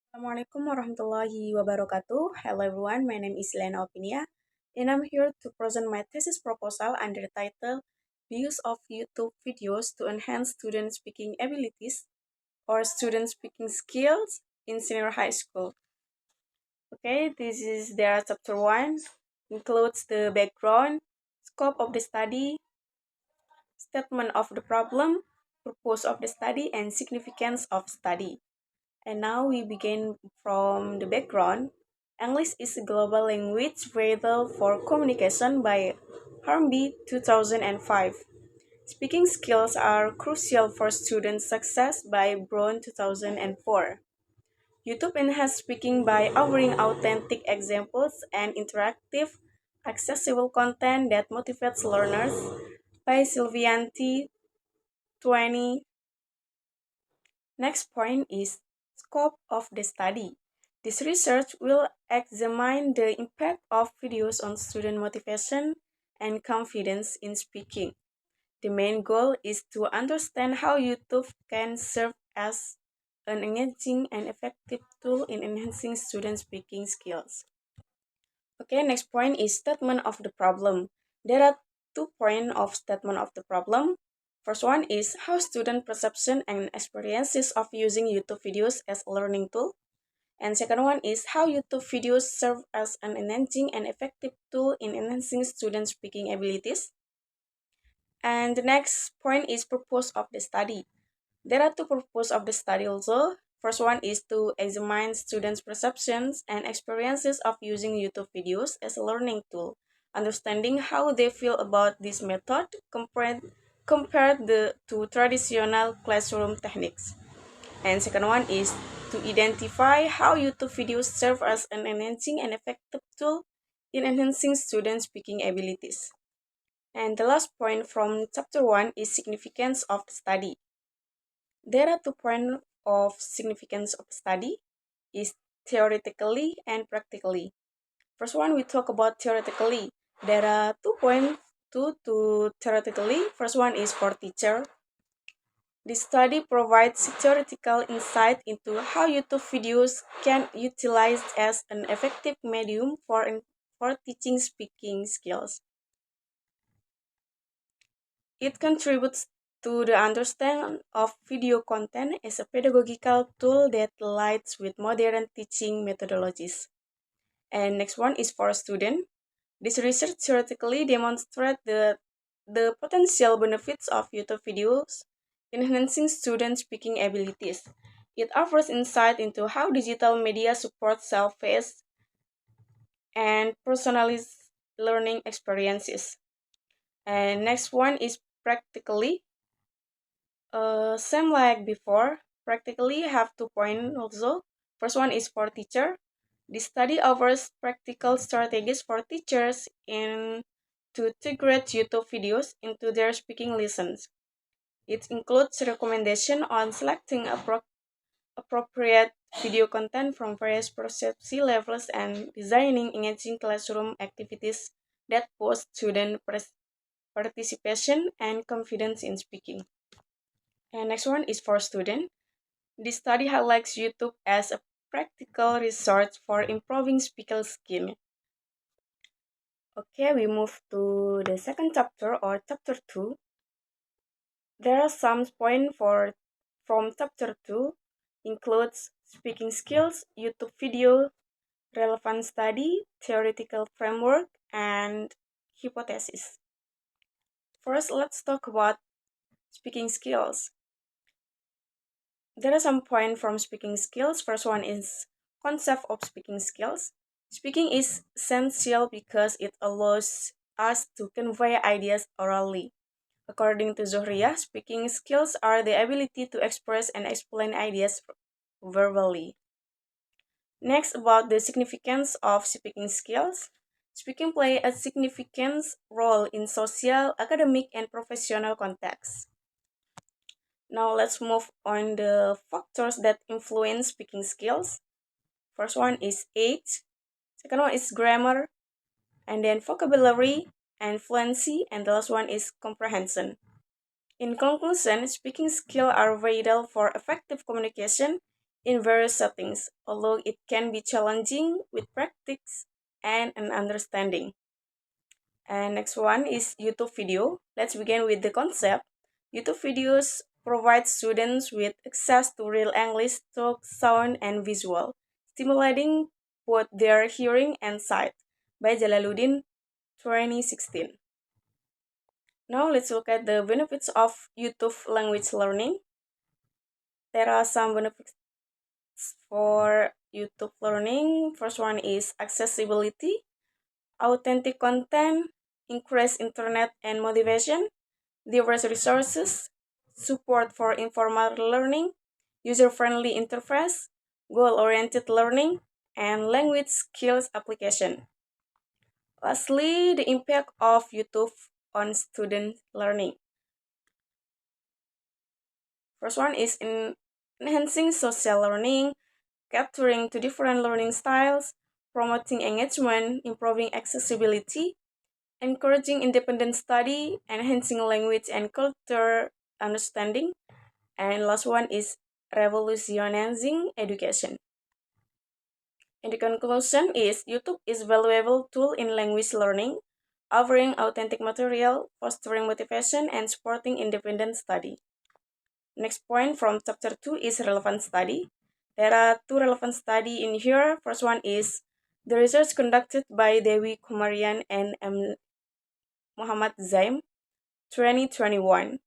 Assalamualaikum warahmatullahi wabarakatuh. Hello everyone, my name is Liana Opinia, and I'm here to present my thesis proposal under the title The Use of YouTube Videos to Enhance Student Speaking Abilities or Student Speaking Skills in Senior High School. Okay, this is their chapter 1, includes the background, scope of the study, statement of the problem, purpose of the study, and significance of study. And now we begin from the background. English is a global language vital for communication by Hornby 2005. Speaking skills are crucial for student success by Brown 2004. YouTube enhances speaking by offering authentic examples and interactive, accessible content that motivates learners by Sylvianti 20. Next point is scope of the study. This research will examine the impact of videos on student motivation and confidence in speaking. The main goal is to understand how YouTube can serve as an engaging and effective tool in enhancing student speaking skills. Okay, next point is statement of the problem. There are 2 points of statement of the problem. First one is how student perception and experiences of using YouTube videos as a learning tool. And second one is how YouTube videos serve as an enhancing and effective tool in enhancing student speaking abilities. And the next point is purpose of the study. There are two purposes of the study also. First one is to examine students' perceptions and experiences of using YouTube videos as a learning tool, understanding how they feel about this method compared to traditional classroom techniques. And second one is to identify how YouTube videos serve as an enhancing and effective tool in enhancing students' speaking abilities. And the last point from chapter 1 is significance of the study. There are 2 points of significance of study is theoretically and practically. First one, we talk about theoretically. There are 2 points to theoretically. First one is for teacher. This study provides theoretical insight into how YouTube videos can be utilized as an effective medium for teaching speaking skills. It contributes to the understanding of video content as a pedagogical tool that aligns with modern teaching methodologies. And next one is for student. This research theoretically demonstrates the potential benefits of YouTube videos in enhancing student speaking abilities. It offers insight into how digital media supports self-paced and personalized learning experiences. And next one is practically. Same like before, practically have 2 points also. First one is for teacher. This study offers practical strategies for teachers in to integrate YouTube videos into their speaking lessons. It includes recommendation on selecting appropriate video content from various proficiency levels and designing engaging classroom activities that boost student participation and confidence in speaking. And next one is for student. This study highlights YouTube as a practical resource for improving speaking skill. Okay, we move to the second chapter or chapter 2. There are some points from chapter 2 includes speaking skills, YouTube video, relevant study, theoretical framework, and hypothesis. First, let's talk about speaking skills. There are some points from speaking skills. First one is concept of speaking skills. Speaking is essential because it allows us to convey ideas orally. According to Zohria, speaking skills are the ability to express and explain ideas verbally. Next, about the significance of speaking skills. Speaking plays a significant role in social, academic, and professional contexts. Now let's move on the factors that influence speaking skills. First one is age, second one is grammar, and then vocabulary and fluency, and the last one is comprehension. In conclusion, speaking skills are vital for effective communication in various settings, although it can be challenging with practice and an understanding. And next one is YouTube video. Let's begin with the concept. YouTube videos provide students with access to real English talk, sound, and visual, stimulating both their hearing and sight by Jalaluddin 2016. Now let's look at the benefits of YouTube language learning. There are some benefits for YouTube learning. First one is accessibility, authentic content, increased internet and motivation, diverse resources, support for informal learning, user-friendly interface, goal-oriented learning, and language skills application. Lastly, the impact of YouTube on student learning. First one is in enhancing social learning, capturing to different learning styles, promoting engagement, improving accessibility, encouraging independent study, enhancing language and culture understanding, and last one is revolutionizing education. And the conclusion is YouTube is valuable tool in language learning, offering authentic material, fostering motivation, and supporting independent study. Next point from chapter 2 is relevant study. There are two relevant study in here. First one is the research conducted by Dewi Kumarian and Muhammad Zaim, 2021.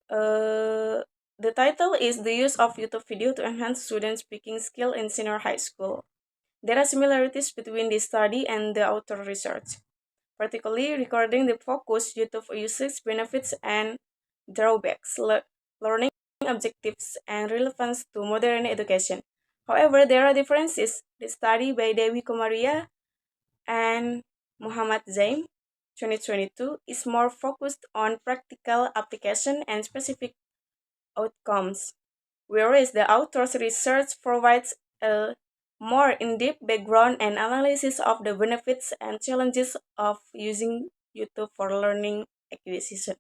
The title is The Use of YouTube Video to Enhance Student Speaking Skill in Senior High School. There are similarities between this study and the author research, particularly regarding the focus, YouTube usage, benefits, and drawbacks, learning objectives, and relevance to modern education. However, there are differences. The study by Dewi Komaria and Muhammad Zaim, 2022, is more focused on practical application and specific outcomes, whereas the author's research provides a more in-depth background and analysis of the benefits and challenges of using YouTube for learning acquisition.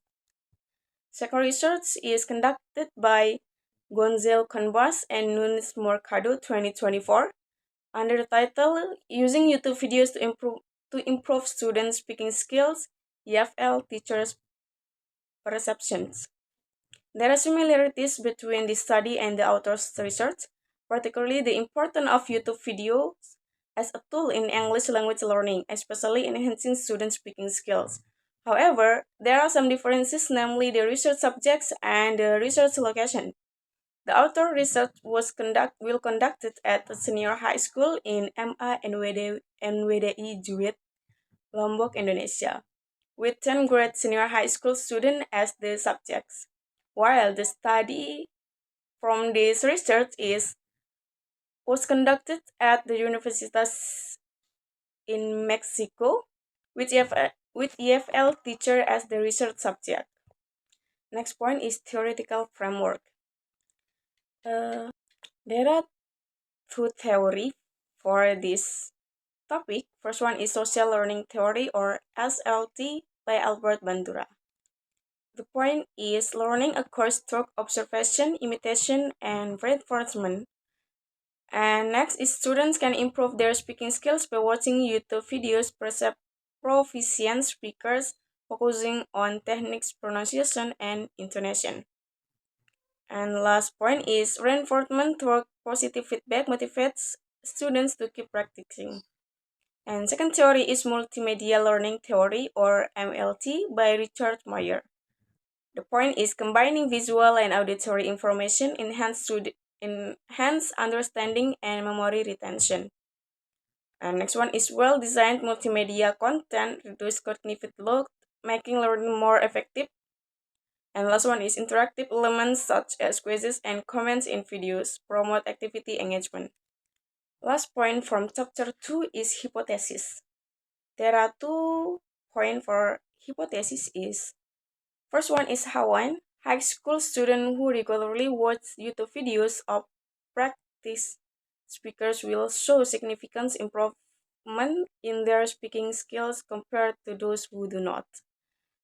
Second research is conducted by Gonzalo Canvas and Nunes Mercado 2024 under the title Using YouTube Videos to Improve Student Speaking Skills, EFL Teachers Perceptions. There are similarities between the study and the author's research, particularly the importance of YouTube videos as a tool in English language learning, especially in enhancing student speaking skills. However, there are some differences, namely the research subjects and the research location. The author research will conducted at a senior high school in MA NWDI Juit, Lombok, Indonesia, with 10th grade senior high school students as the subjects, while the study from this research was conducted at the universities in Mexico with EFL teacher as the research subject. Next point is theoretical framework. Uh, there are two theory for this topic. First one is social learning theory or SLT by Albert Bandura. The point is learning occurs through observation, imitation, and reinforcement. And next is students can improve their speaking skills by watching YouTube videos, proficient speakers, focusing on techniques, pronunciation, and intonation. And last point is reinforcement through positive feedback motivates students to keep practicing. And second theory is multimedia learning theory or MLT by Richard Meyer. The point is combining visual and auditory information enhance understanding and memory retention. And next one is well-designed multimedia content reduce cognitive load, making learning more effective. And last one is interactive elements such as quizzes and comments in videos promote activity engagement. Last point from chapter 2 is hypothesis. There are 2 points for hypothesis is first one is Hawan, high school student who regularly watch YouTube videos of practice speakers will show significant improvement in their speaking skills compared to those who do not.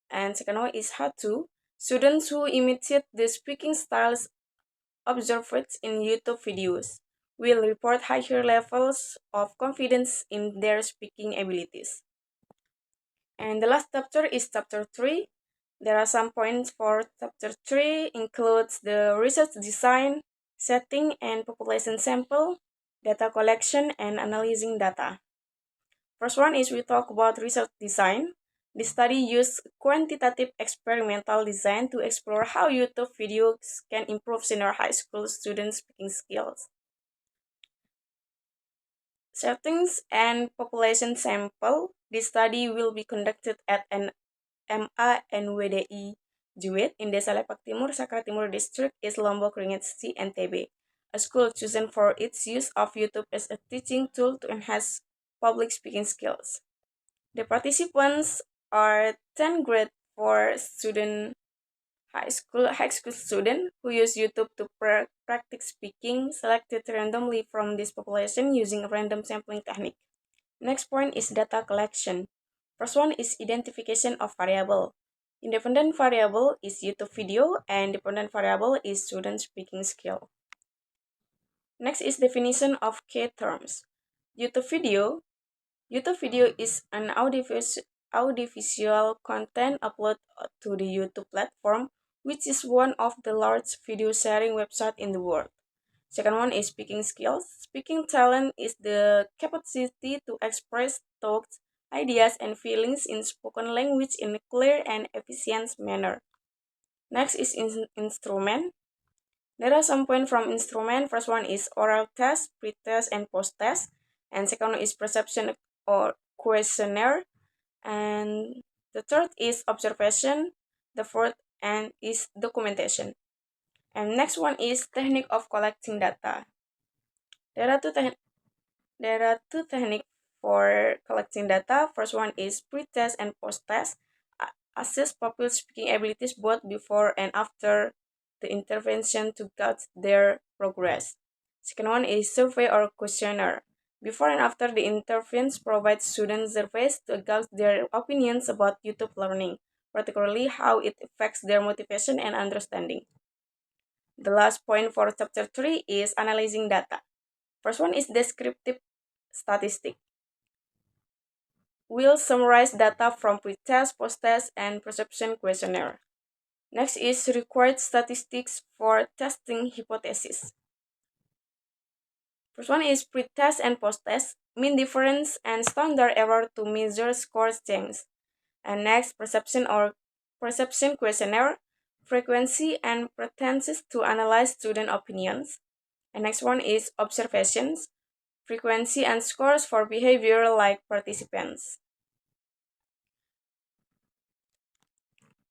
And second one is Hatu, students who imitate the speaking styles observed in YouTube videos will report higher levels of confidence in their speaking abilities. And the last chapter is chapter 3. There are some points for chapter 3 includes the research design, setting and population sample, data collection and analyzing data. First one is we talk about research design. The study used quantitative experimental design to explore how YouTube videos can improve senior high school students' speaking skills. Settings and population sample. The study will be conducted at an Hamzanwadi Juwet in Desa Lepak Timur, Sakra Timur District, East Lombok, Ringency, NTB, a school chosen for its use of YouTube as a teaching tool to enhance public speaking skills. The participants are 10th grade for student high school student who use YouTube to practice speaking, selected randomly from this population using a random sampling technique. Next point is data collection. First one is identification of variable. Independent variable is YouTube video and dependent variable is student speaking skill. Next is definition of key terms. YouTube video. YouTube video is an audiovisual content uploaded to the YouTube platform, which is one of the largest video sharing websites in the world. Second one is speaking skills. Speaking talent is the capacity to express thoughts, ideas, and feelings in spoken language in a clear and efficient manner. Next is instrument. There are some points from instrument. First one is oral test, pre-test, and post-test. And second one is perception or questionnaire. And the third is observation. The fourth and is documentation. And next one is technique of collecting data. There are two techniques for collecting data. First one is pre-test and post-test. Assess pupil speaking abilities both before and after the intervention to gauge their progress. Second one is survey or questionnaire. Before and after the intervention, provide students surveys to gauge their opinions about YouTube learning, particularly how it affects their motivation and understanding. The last point for chapter 3 is analyzing data. First one is descriptive statistic. We'll summarize data from pre-test, post-test, and perception questionnaire. Next is required statistics for testing hypothesis. First one is pre-test and post-test, mean difference and standard error to measure score change. And next, perception or perception questionnaire, frequency and pretenses to analyze student opinions. And next one is observations, frequency and scores for behavior like participants.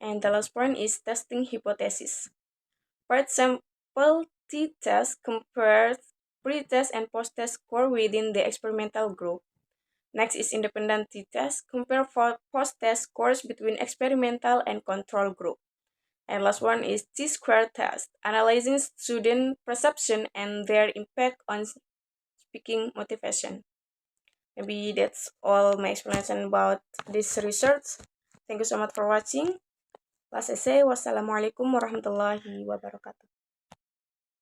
And the last point is testing hypothesis. Part sample t-test compares pre-test and post-test score within the experimental group. Next is independent t-test, compare for post-test scores between experimental and control group. And last one is t-square test, analyzing student perception and their impact on speaking motivation. Maybe that's all my explanation about this research. Thank you so much for watching. Last essay, wassalamualaikum warahmatullahi wabarakatuh.